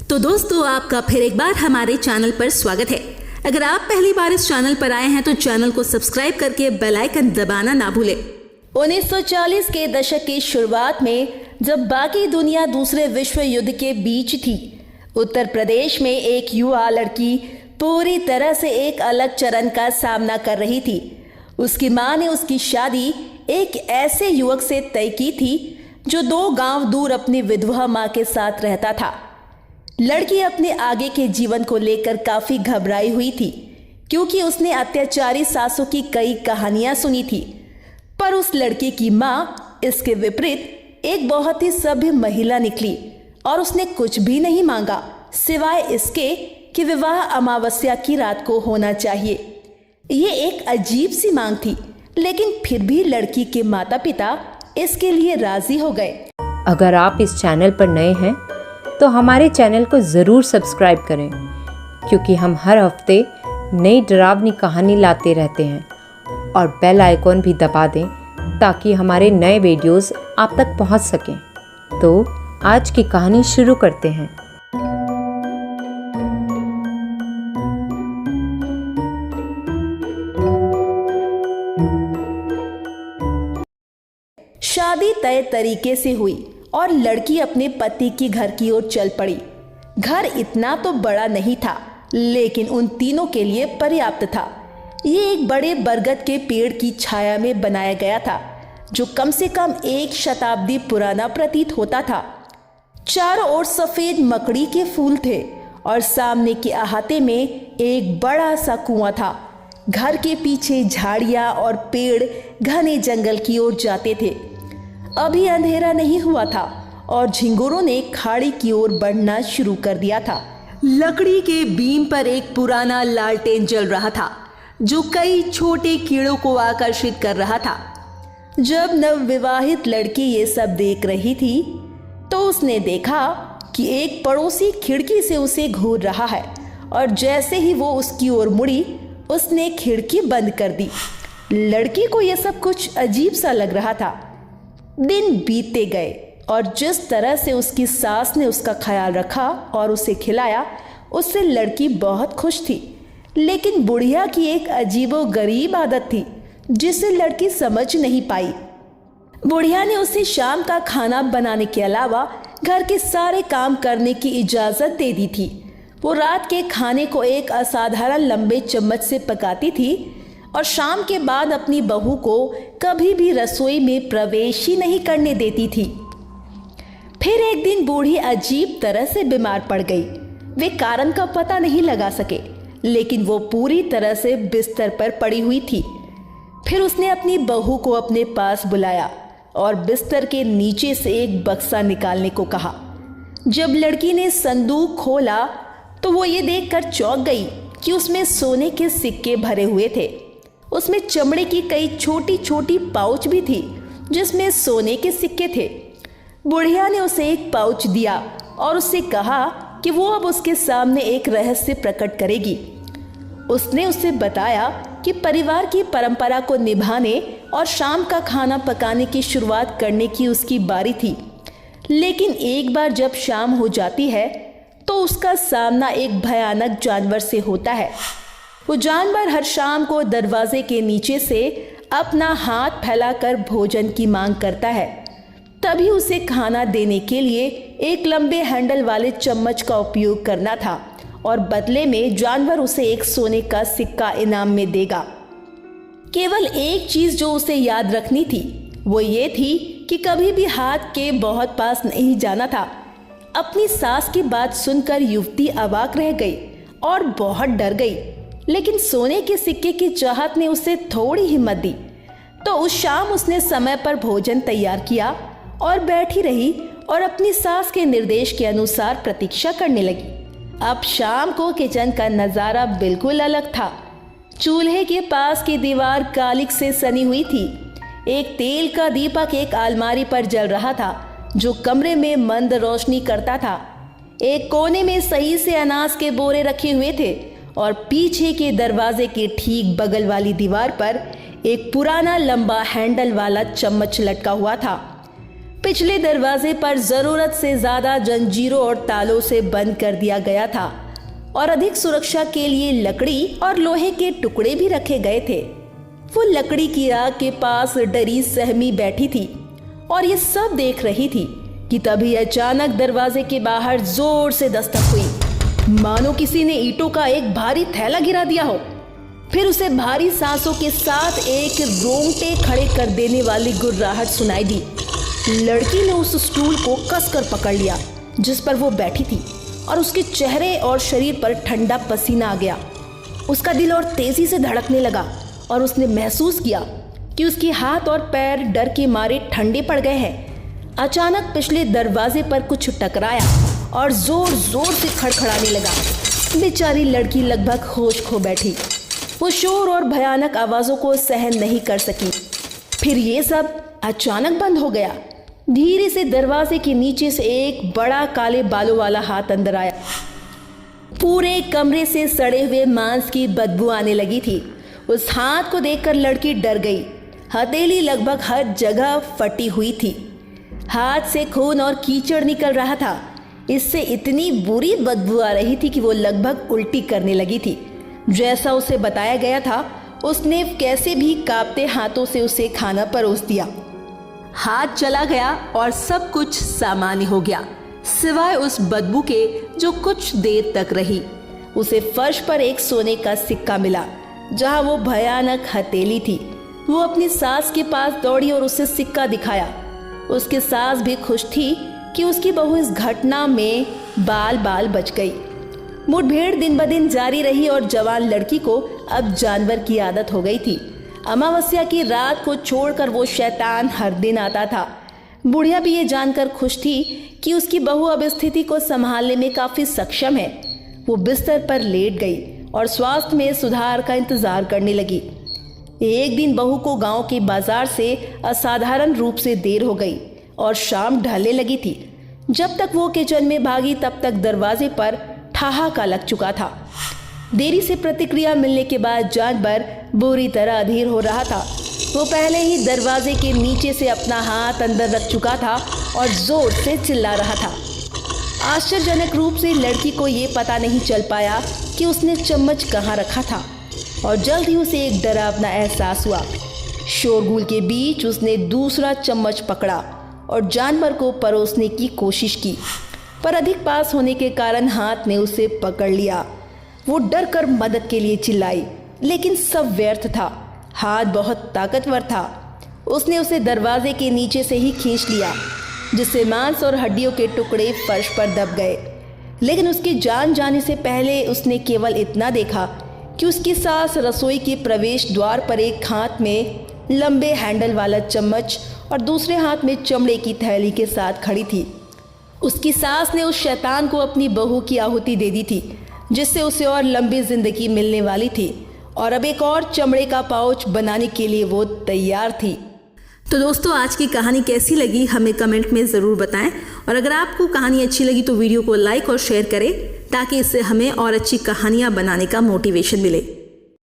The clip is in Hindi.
तो दोस्तों, आपका फिर एक बार हमारे चैनल पर स्वागत है। अगर आप पहली बार इस चैनल पर आए हैं तो चैनल को सब्सक्राइब करके बेल आइकन दबाना ना भूलें। 1940 के दशक की शुरुआत में जब बाकी दुनिया दूसरे विश्व युद्ध के बीच थी, उत्तर प्रदेश में एक युवा लड़की पूरी तरह से एक अलग चरण का सामना कर रही थी। उसकी मां ने उसकी शादी एक ऐसे युवक से तय की थी जो 2 गांव दूर अपनी विधवा मां के साथ रहता था। लड़की अपने आगे के जीवन को लेकर काफी घबराई हुई थी, क्योंकि उसने अत्याचारी सासों की कई कहानियां सुनी थी। पर उस लड़की की मां इसके विपरीत एक बहुत ही सभ्य महिला निकली और उसने कुछ भी नहीं मांगा सिवाय इसके कि विवाह अमावस्या की रात को होना चाहिए। ये एक अजीब सी मांग थी, लेकिन फिर भी लड़की के माता पिता इसके लिए राजी हो गए। अगर आप इस चैनल पर नए हैं तो हमारे चैनल को ज़रूर सब्सक्राइब करें, क्योंकि हम हर हफ्ते नई डरावनी कहानी लाते रहते हैं। और बेल आइकॉन भी दबा दें ताकि हमारे नए वीडियोस आप तक पहुंच सकें। तो आज की कहानी शुरू करते हैं। शादी तय तरीके से हुई और लड़की अपने पति की घर की ओर चल पड़ी। घर इतना तो बड़ा नहीं था, लेकिन उन तीनों के लिए पर्याप्त था। ये एक बड़े बरगद के पेड़ की छाया में बनाया गया था, जो कम से कम 1 शताब्दी पुराना प्रतीत होता था। चारों ओर सफेद मकड़ी के फूल थे और सामने के अहाते में एक बड़ा सा कुआं था। घर के पीछे झाड़ियां और पेड़ घने जंगल की ओर जाते थे। अभी अंधेरा नहीं हुआ था और झिंगुरों ने खाड़ी की ओर बढ़ना शुरू कर दिया था। लकड़ी के बीम पर एक पुराना लालटेन जल रहा था, जो कई छोटे कीड़ों को आकर्षित कर रहा था। जब नवविवाहित लड़की ये सब देख रही थी तो उसने देखा कि एक पड़ोसी खिड़की से उसे घूर रहा है, और जैसे ही वो उसकी ओर मुड़ी, उसने खिड़की बंद कर दी। लड़की को यह सब कुछ अजीब सा लग रहा था। दिन बीतते गए और जिस तरह से उसकी सास ने उसका ख्याल रखा और उसे खिलाया, उससे लड़की बहुत खुश थी। लेकिन बुढ़िया की एक अजीबोगरीब आदत थी जिसे लड़की समझ नहीं पाई। बुढ़िया ने उसे शाम का खाना बनाने के अलावा घर के सारे काम करने की इजाज़त दे दी थी। वो रात के खाने को एक असाधारण लंबे चम्मच से पकाती थी और शाम के बाद अपनी बहू को कभी भी रसोई में प्रवेश ही नहीं करने देती थी। फिर एक दिन बूढ़ी अजीब तरह से बीमार पड़ गई। वे कारण का पता नहीं लगा सके, लेकिन वो पूरी तरह से बिस्तर पर पड़ी हुई थी। फिर उसने अपनी बहू को अपने पास बुलाया और बिस्तर के नीचे से एक बक्सा निकालने को कहा। जब लड़की ने संदूक खोला तो वो ये देखकर चौंक गई कि उसमें सोने के सिक्के भरे हुए थे। उसमें चमड़े की कई छोटी छोटी पाउच भी थी जिसमें सोने के सिक्के थे। बुढ़िया ने उसे एक पाउच दिया और उससे कहा कि वो अब उसके सामने एक रहस्य प्रकट करेगी। उसने उसे बताया कि परिवार की परंपरा को निभाने और शाम का खाना पकाने की शुरुआत करने की उसकी बारी थी। लेकिन एक बार जब शाम हो जाती है तो उसका सामना एक भयानक जानवर से होता है। वो जानवर हर शाम को दरवाजे के नीचे से अपना हाथ फैलाकर भोजन की मांग करता है। तभी उसे खाना देने के लिए एक लंबे हैंडल वाले चम्मच का उपयोग करना था, और बदले में जानवर उसे एक सोने का सिक्का इनाम में देगा। केवल एक चीज जो उसे याद रखनी थी वो ये थी कि कभी भी हाथ के बहुत पास नहीं जाना था। अपनी सास की बात सुनकर युवती अवाक रह गई और बहुत डर गई, लेकिन सोने के सिक्के की चाहत ने उसे थोड़ी हिम्मत दी। तो उस शाम उसने समय पर भोजन तैयार किया और बैठी रही और अपनी सास के निर्देश के अनुसार प्रतीक्षा करने लगी। अब शाम को किचन का नज़ारा बिल्कुल अलग था। चूल्हे के पास की दीवार कालिक से सनी हुई थी। एक तेल का दीपक एक अलमारी पर जल रहा था, जो कमरे में मंद रोशनी करता था। एक कोने में सही से अनाज के बोरे रखे हुए थे और पीछे के दरवाजे के ठीक बगल वाली दीवार पर एक पुराना लंबा हैंडल वाला चम्मच लटका हुआ था। पिछले दरवाजे पर जरूरत से ज्यादा जंजीरों और तालों से बंद कर दिया गया था और अधिक सुरक्षा के लिए लकड़ी और लोहे के टुकड़े भी रखे गए थे। वो लकड़ी की आग के पास डरी सहमी बैठी थी और ये सब देख रही थी कि तभी अचानक दरवाजे के बाहर जोर से दस्तक हुई, मानो किसी ने ईंटों का एक भारी थैला गिरा दिया हो। फिर उसे भारी सांसों के साथ एक रोंगटे खड़े कर देने वाली गुर्राहट सुनाई दी। लड़की ने उस स्टूल को कसकर पकड़ लिया जिस पर वो बैठी थी और उसके चेहरे और शरीर पर ठंडा पसीना आ गया। उसका दिल और तेजी से धड़कने लगा और उसने महसूस किया कि उसके हाथ और पैर डर के मारे ठंडे पड़ गए हैं। अचानक पिछले दरवाजे पर कुछ टकराया और जोर जोर से खड़खड़ाने लगा। बेचारी लड़की लगभग होश खो बैठी। वो शोर और भयानक आवाजों को सहन नहीं कर सकी। फिर ये सब अचानक बंद हो गया। धीरे से दरवाजे के नीचे से एक बड़ा काले बालों वाला हाथ अंदर आया। पूरे कमरे से सड़े हुए मांस की बदबू आने लगी थी। उस हाथ को देखकर लड़की डर गई। हथेली लगभग हर जगह फटी हुई थी। हाथ से खून और कीचड़ निकल रहा था। इससे इतनी बुरी बदबू आ रही थी कि वो लगभग उल्टी करने लगी थी। जैसा उसे बताया गया था, उसने कैसे भी कांपते हाथों से उसे खाना परोस दिया। हाथ चला गया और सब कुछ सामान्य हो गया, सिवाय उस बदबू के जो कुछ देर तक रही। उसे फर्श पर एक सोने का सिक्का मिला जहां वो भयानक हथेली थी। वो अपनी सास के पास दौड़ी और उसे सिक्का दिखाया। उसकी सास भी खुश थी कि उसकी बहू इस घटना में बाल बाल बच गई। मुठभेड़ दिन ब दिन जारी रही और जवान लड़की को अब जानवर की आदत हो गई थी। अमावस्या की रात को छोड़कर वो शैतान हर दिन आता था। बुढ़िया भी ये जानकर खुश थी कि उसकी बहू अब स्थिति को संभालने में काफी सक्षम है। वो बिस्तर पर लेट गई और स्वास्थ्य में सुधार का इंतजार करने लगी। एक दिन बहू को गांव के बाजार से असाधारण रूप से देर हो गई और शाम ढलने लगी थी। जब तक वो किचन में भागी तब तक दरवाजे पर ठहाका लग चुका था। देरी से प्रतिक्रिया मिलने के बाद जानवर बुरी तरह अधीर हो रहा था। वो पहले ही दरवाजे के नीचे से अपना हाथ अंदर रख चुका था और जोर से चिल्ला रहा था। आश्चर्यजनक रूप से लड़की को ये पता नहीं चल पाया कि उसने चम्मच कहाँ रखा था और जल्द ही उसे एक डरावना एहसास हुआ। शोरगुल के बीच उसने दूसरा चम्मच पकड़ा और जानवर को परोसने की कोशिश की, पर अधिक पास होने के कारण हाथ ने उसे पकड़ लिया। वो डर कर मदद के लिए चिल्लाई, लेकिन सब व्यर्थ था। हाथ बहुत ताकतवर था। उसने उसे दरवाजे के नीचे से ही खींच लिया, जिससे मांस और हड्डियों के टुकड़े फर्श पर दब गए। लेकिन उसकी जान जाने से पहले उसने केवल इतना देखा कि उसकी सास रसोई के प्रवेश द्वार पर एक हाथ में लंबे हैंडल वाला चम्मच और दूसरे हाथ में चमड़े की थैली के साथ खड़ी थी। उसकी सास ने उस शैतान को अपनी बहू की आहुति दे दी थी, जिससे उसे और लंबी जिंदगी मिलने वाली थी, और अब एक और चमड़े का पाउच बनाने के लिए वो तैयार थी। तो दोस्तों, आज की कहानी कैसी लगी हमें कमेंट में ज़रूर बताएं, और अगर आपको कहानी अच्छी लगी तो वीडियो को लाइक और शेयर करें ताकि इससे हमें और अच्छी कहानियाँ बनाने का मोटिवेशन मिले।